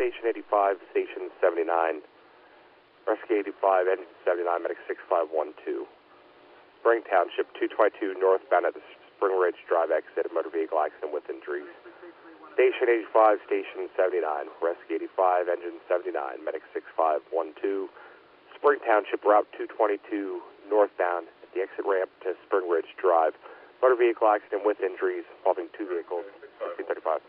Station 85, Station 79. Rescue 85, Engine 79, Medic 6512. Spring Township 222 northbound at the Spring Ridge Drive exit, motor vehicle accident with injuries. Station 85, Station 79. Rescue 85, Engine 79, Medic 6512. Spring Township Route 222 northbound at the exit ramp to Spring Ridge Drive. Motor vehicle accident with injuries involving two vehicles. 1635.